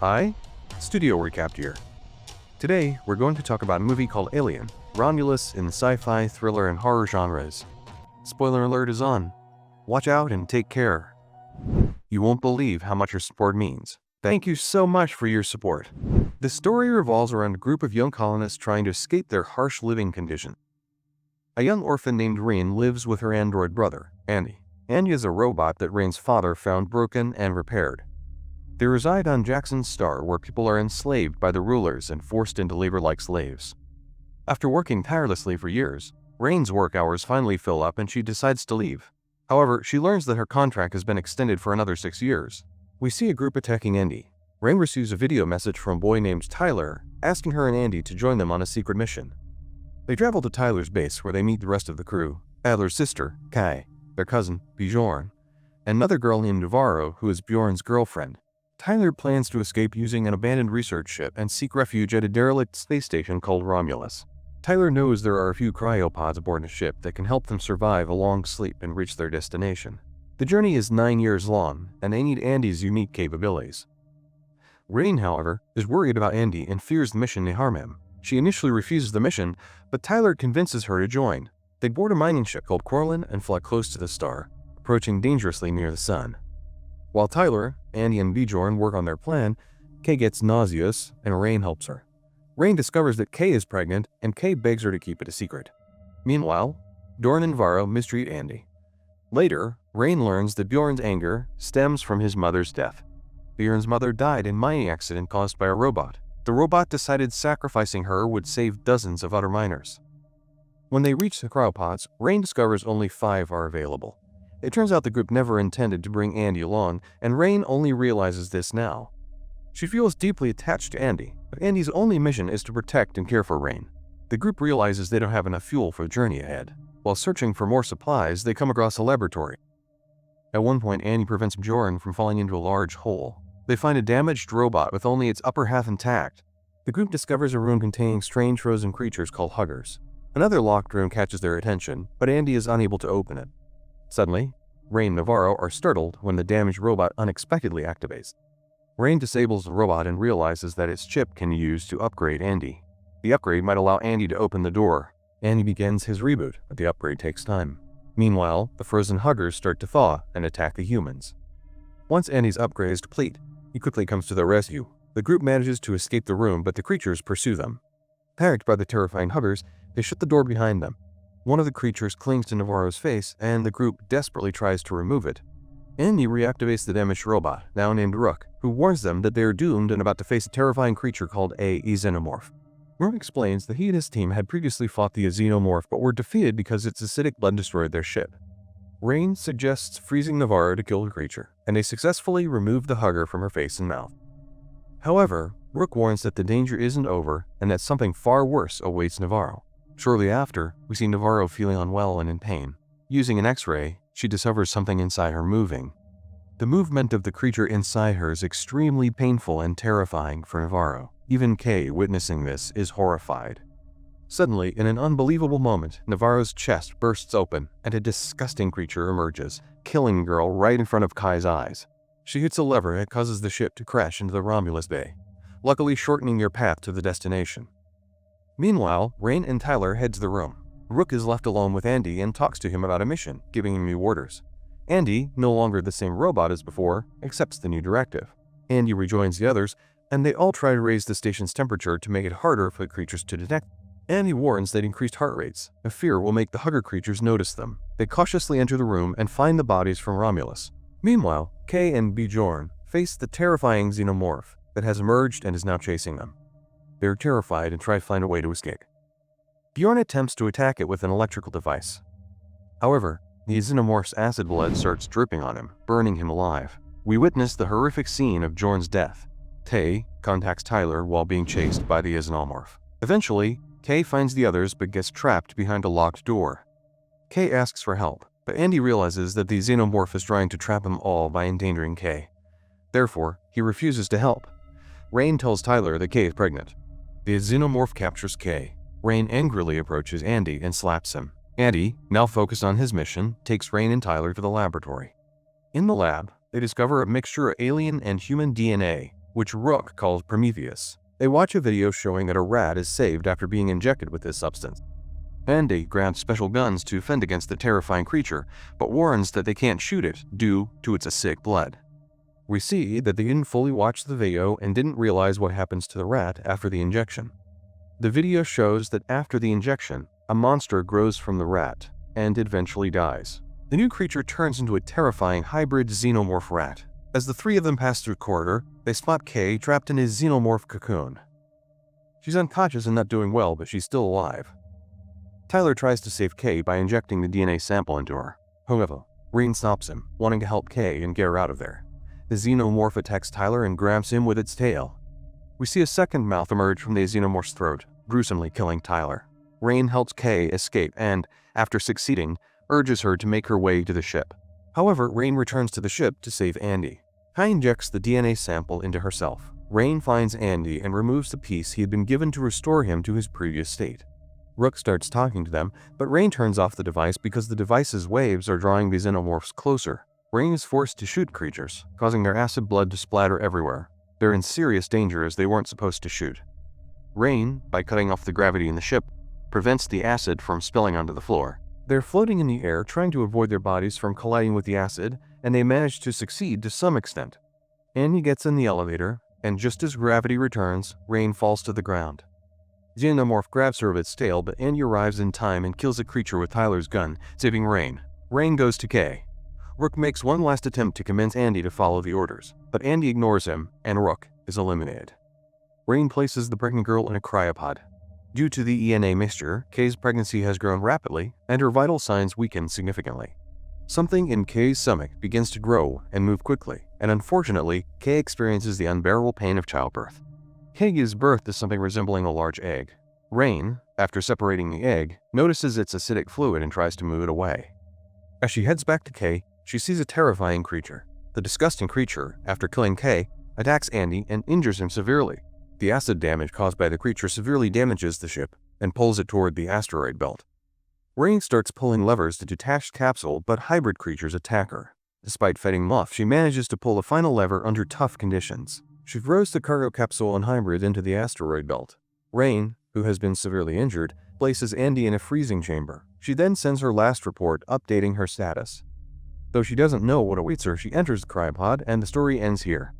Hi, Studio Recap here. Today, we're going to talk about a movie called Alien, Romulus in the sci-fi, thriller, and horror genres. Spoiler alert is on. Watch out and take care. You won't believe how much your support means. Thank you so much for your support. The story revolves around a group of young colonists trying to escape their harsh living condition. A young orphan named Rain lives with her android brother, Andy. Andy is a robot that Rain's father found broken and repaired. They reside on Jackson's Star, where people are enslaved by the rulers and forced into labor like slaves. After working tirelessly for years, Rain's work hours finally fill up and she decides to leave. However, she learns that her contract has been extended for another 6 years. We see a group attacking Andy. Rain receives a video message from a boy named Tyler, asking her and Andy to join them on a secret mission. They travel to Tyler's base, where they meet the rest of the crew: Adler's sister, Kai, their cousin, Bjorn, and another girl named Navarro, who is Bjorn's girlfriend. Tyler plans to escape using an abandoned research ship and seek refuge at a derelict space station called Romulus. Tyler knows there are a few cryopods aboard the ship that can help them survive a long sleep and reach their destination. The journey is 9 years long, and they need Andy's unique capabilities. Rain, however, is worried about Andy and fears the mission may harm him. She initially refuses the mission, but Tyler convinces her to join. They board a mining ship called Corlin and fly close to the star, approaching dangerously near the sun. While Tyler, Andy, and Bjorn work on their plan, Kay gets nauseous and Rain helps her. Rain discovers that Kay is pregnant and Kay begs her to keep it a secret. Meanwhile, Bjorn and Navarro mistreat Andy. Later, Rain learns that Bjorn's anger stems from his mother's death. Bjorn's mother died in a mining accident caused by a robot. The robot decided sacrificing her would save dozens of other miners. When they reach the cryopods, Rain discovers only 5 are available. It turns out the group never intended to bring Andy along, and Rain only realizes this now. She feels deeply attached to Andy, but Andy's only mission is to protect and care for Rain. The group realizes they don't have enough fuel for the journey ahead. While searching for more supplies, they come across a laboratory. At one point, Andy prevents Bjorn from falling into a large hole. They find a damaged robot with only its upper half intact. The group discovers a room containing strange frozen creatures called huggers. Another locked room catches their attention, but Andy is unable to open it. Suddenly, Rain and Navarro are startled when the damaged robot unexpectedly activates. Rain disables the robot and realizes that its chip can be used to upgrade Andy. The upgrade might allow Andy to open the door. Andy begins his reboot, but the upgrade takes time. Meanwhile, the frozen huggers start to thaw and attack the humans. Once Andy's upgrade is complete, he quickly comes to their rescue. The group manages to escape the room, but the creatures pursue them. Panicked by the terrifying huggers, they shut the door behind them. One of the creatures clings to Navarro's face, and the group desperately tries to remove it. Andy reactivates the damaged robot, now named Rook, who warns them that they are doomed and about to face a terrifying creature called a xenomorph. Rook explains that he and his team had previously fought the xenomorph but were defeated because its acidic blood destroyed their ship. Rain suggests freezing Navarro to kill the creature, and they successfully remove the hugger from her face and mouth. However, Rook warns that the danger isn't over and that something far worse awaits Navarro. Shortly after, we see Navarro feeling unwell and in pain. Using an X-ray, she discovers something inside her moving. The movement of the creature inside her is extremely painful and terrifying for Navarro. Even Kay, witnessing this, is horrified. Suddenly, in an unbelievable moment, Navarro's chest bursts open and a disgusting creature emerges, killing the girl right in front of Kai's eyes. She hits a lever that causes the ship to crash into the Romulus Bay, luckily shortening their path to the destination. Meanwhile, Rain and Tyler head to the room. Rook is left alone with Andy and talks to him about a mission, giving him new orders. Andy, no longer the same robot as before, accepts the new directive. Andy rejoins the others, and they all try to raise the station's temperature to make it harder for the creatures to detect. Andy warns that increased heart rates, a fear, will make the hugger creatures notice them. They cautiously enter the room and find the bodies from Romulus. Meanwhile, Kay and Bjorn face the terrifying xenomorph that has emerged and is now chasing them. They are terrified and try to find a way to escape. Bjorn attempts to attack it with an electrical device. However, the xenomorph's acid blood starts dripping on him, burning him alive. We witness the horrific scene of Bjorn's death. Kay contacts Tyler while being chased by the xenomorph. Eventually, Kay finds the others but gets trapped behind a locked door. Kay asks for help, but Andy realizes that the xenomorph is trying to trap them all by endangering Kay. Therefore, he refuses to help. Rain tells Tyler that Kay is pregnant. The xenomorph captures Kay. Rain angrily approaches Andy and slaps him. Andy, now focused on his mission, takes Rain and Tyler to the laboratory. In the lab, they discover a mixture of alien and human DNA. which Rook calls Prometheus. They watch a video showing that a rat is saved after being injected with this substance. Andy grabs special guns to fend against the terrifying creature, but warns that they can't shoot it due to its acidic blood. We see that they didn't fully watch the video and didn't realize what happens to the rat after the injection. The video shows that after the injection, a monster grows from the rat, and it eventually dies. The new creature turns into a terrifying hybrid xenomorph rat. As the three of them pass through the corridor, they spot Kay trapped in a xenomorph cocoon. She's unconscious and not doing well, but she's still alive. Tyler tries to save Kay by injecting the DNA sample into her. However, Rain stops him, wanting to help Kay and get her out of there. The xenomorph attacks Tyler and grabs him with its tail. We see a second mouth emerge from the xenomorph's throat, gruesomely killing Tyler. Rain helps Kay escape and, after succeeding, urges her to make her way to the ship. However, Rain returns to the ship to save Andy. Kai injects the DNA sample into herself. Rain finds Andy and removes the piece he had been given to restore him to his previous state. Rook starts talking to them, but Rain turns off the device because the device's waves are drawing the xenomorphs closer. Rain is forced to shoot creatures, causing their acid blood to splatter everywhere. They're in serious danger as they weren't supposed to shoot. Rain, by cutting off the gravity in the ship, prevents the acid from spilling onto the floor. They're floating in the air, trying to avoid their bodies from colliding with the acid, and they manage to succeed to some extent. Andy gets in the elevator, and just as gravity returns, Rain falls to the ground. Xenomorph grabs her with its tail, but Andy arrives in time and kills a creature with Tyler's gun, saving Rain. Rain goes to Kay. Rook makes one last attempt to convince Andy to follow the orders, but Andy ignores him, and Rook is eliminated. Rain places the pregnant girl in a cryopod. Due to the ENA mixture, Kay's pregnancy has grown rapidly, and her vital signs weaken significantly. Something in Kay's stomach begins to grow and move quickly, and unfortunately, Kay experiences the unbearable pain of childbirth. Kay gives birth to something resembling a large egg. Rain, after separating the egg, notices its acidic fluid and tries to move it away. As she heads back to Kay, she sees a terrifying creature. The disgusting creature, after killing Kay, attacks Andy and injures him severely. The acid damage caused by the creature severely damages the ship and pulls it toward the asteroid belt. Rain starts pulling levers to detach the capsule, but hybrid creatures attack her. Despite fighting them off, she manages to pull the final lever under tough conditions. She throws the cargo capsule and hybrid into the asteroid belt. Rain, who has been severely injured, places Andy in a freezing chamber. She then sends her last report updating her status. Though she doesn't know what awaits her, she enters the cryopod, and the story ends here.